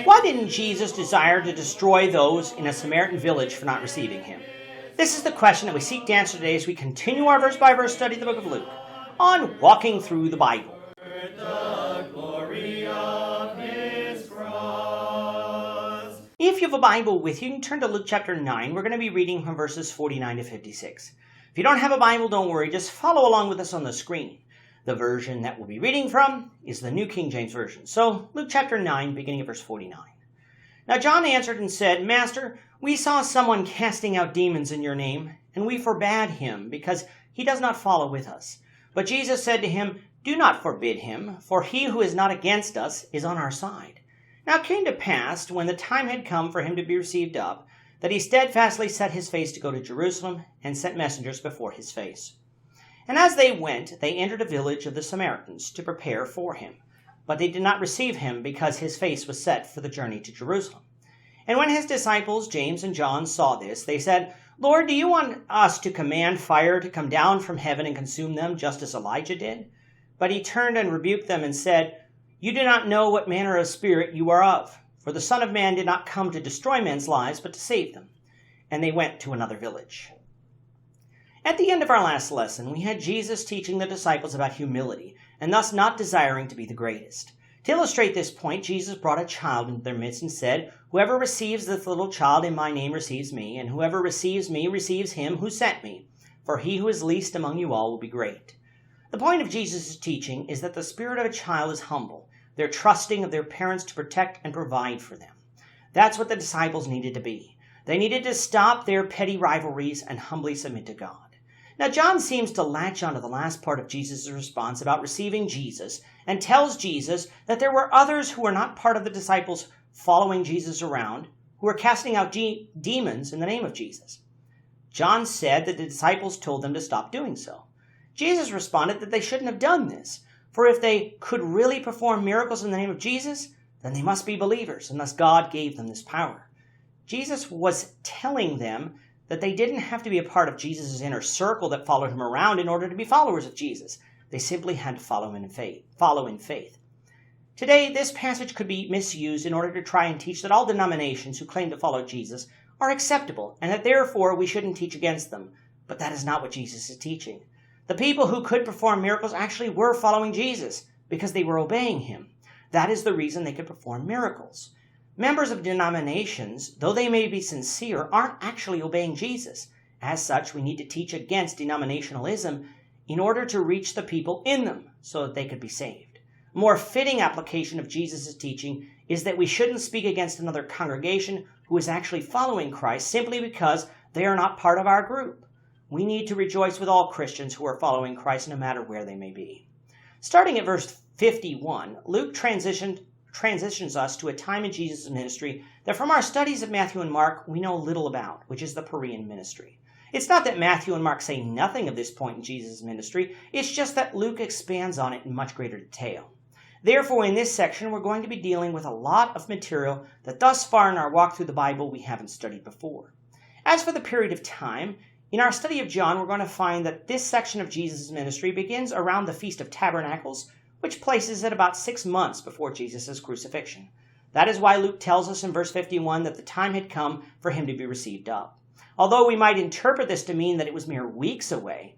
Why didn't Jesus desire to destroy those in a Samaritan village for not receiving him? This is the question that we seek to answer today as we continue our verse-by-verse study of the book of Luke on Walking Through the Bible. If you have a Bible with you, you can turn to Luke chapter 9. We're going to be reading from verses 49 to 56. If you don't have a Bible, don't worry. Just follow along with us on the screen. The version that we'll be reading from is the New King James Version. So, Luke chapter 9, beginning at verse 49. Now John answered and said, Master, we saw someone casting out demons in your name, and we forbade him, because he does not follow with us. But Jesus said to him, Do not forbid him, for he who is not against us is on our side. Now it came to pass, when the time had come for him to be received up, that he steadfastly set his face to go to Jerusalem, and sent messengers before his face. And as they went, they entered a village of the Samaritans to prepare for him. But they did not receive him, because his face was set for the journey to Jerusalem. And when his disciples, James and John, saw this, they said, Lord, do you want us to command fire to come down from heaven and consume them, just as Elijah did? But he turned and rebuked them and said, You do not know what manner of spirit you are of, for the Son of Man did not come to destroy men's lives, but to save them. And they went to another village. At the end of our last lesson, we had Jesus teaching the disciples about humility, and thus not desiring to be the greatest. To illustrate this point, Jesus brought a child into their midst and said, Whoever receives this little child in my name receives me, and whoever receives me receives him who sent me. For he who is least among you all will be great. The point of Jesus' teaching is that the spirit of a child is humble. They're trusting of their parents to protect and provide for them. That's what the disciples needed to be. They needed to stop their petty rivalries and humbly submit to God. Now, John seems to latch onto the last part of Jesus' response about receiving Jesus and tells Jesus that there were others who were not part of the disciples following Jesus around who were casting out demons in the name of Jesus. John said that the disciples told them to stop doing so. Jesus responded that they shouldn't have done this, for if they could really perform miracles in the name of Jesus, then they must be believers, and thus God gave them this power. Jesus was telling them that they didn't have to be a part of Jesus' inner circle that followed him around in order to be followers of Jesus. They simply had to follow in faith. Today, this passage could be misused in order to try and teach that all denominations who claim to follow Jesus are acceptable, and that therefore we shouldn't teach against them. But that is not what Jesus is teaching. The people who could perform miracles actually were following Jesus because they were obeying him. That is the reason they could perform miracles. Members of denominations, though they may be sincere, aren't actually obeying Jesus. As such, we need to teach against denominationalism in order to reach the people in them so that they could be saved. A more fitting application of Jesus' teaching is that we shouldn't speak against another congregation who is actually following Christ simply because they are not part of our group. We need to rejoice with all Christians who are following Christ no matter where they may be. Starting at verse 51, Luke transitions us to a time in Jesus' ministry that from our studies of Matthew and Mark we know little about, which is the Perean ministry. It's not that Matthew and Mark say nothing of this point in Jesus' ministry, it's just that Luke expands on it in much greater detail. Therefore, in this section, we're going to be dealing with a lot of material that thus far in our walk through the Bible we haven't studied before. As for the period of time, in our study of John, we're going to find that this section of Jesus' ministry begins around the Feast of Tabernacles, which places it about 6 months before Jesus' crucifixion. That is why Luke tells us in verse 51 that the time had come for him to be received up. Although we might interpret this to mean that it was mere weeks away,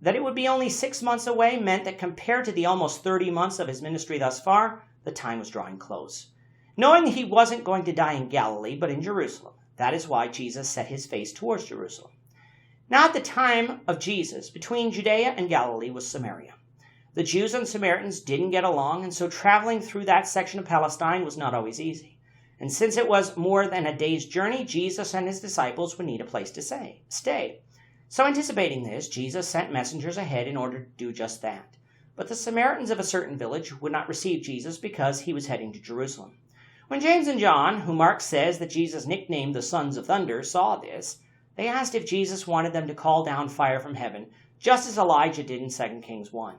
that it would be only 6 months away meant that compared to the almost 30 months of his ministry thus far, the time was drawing close. Knowing he wasn't going to die in Galilee, but in Jerusalem, that is why Jesus set his face towards Jerusalem. Now at the time of Jesus, between Judea and Galilee was Samaria. The Jews and Samaritans didn't get along, and so traveling through that section of Palestine was not always easy. And since it was more than a day's journey, Jesus and his disciples would need a place to stay. So anticipating this, Jesus sent messengers ahead in order to do just that. But the Samaritans of a certain village would not receive Jesus because he was heading to Jerusalem. When James and John, who Mark says that Jesus nicknamed the sons of thunder, saw this, they asked if Jesus wanted them to call down fire from heaven, just as Elijah did in 2 Kings 1.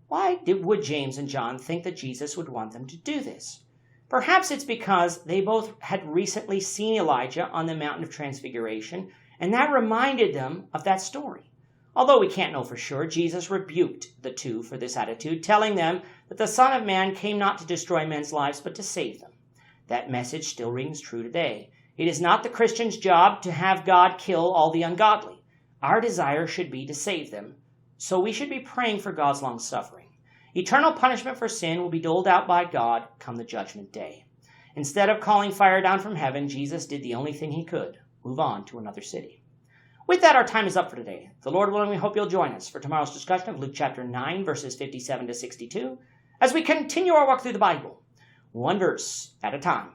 Why would James and John think that Jesus would want them to do this? Perhaps it's because they both had recently seen Elijah on the Mountain of Transfiguration, and that reminded them of that story. Although we can't know for sure, Jesus rebuked the two for this attitude, telling them that the Son of Man came not to destroy men's lives, but to save them. That message still rings true today. It is not the Christian's job to have God kill all the ungodly. Our desire should be to save them, so we should be praying for God's long suffering. Eternal punishment for sin will be doled out by God come the judgment day. Instead of calling fire down from heaven, Jesus did the only thing he could, move on to another city. With that, our time is up for today. The Lord willing, we hope you'll join us for tomorrow's discussion of Luke chapter 9, verses 57 to 62, as we continue our walk through the Bible, one verse at a time.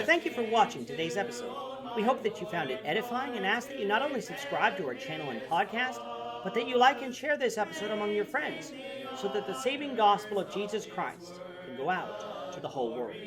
Thank you for watching today's episode. We hope that you found it edifying and ask that you not only subscribe to our channel and podcast, but that you like and share this episode among your friends, so that the saving gospel of Jesus Christ can go out to the whole world.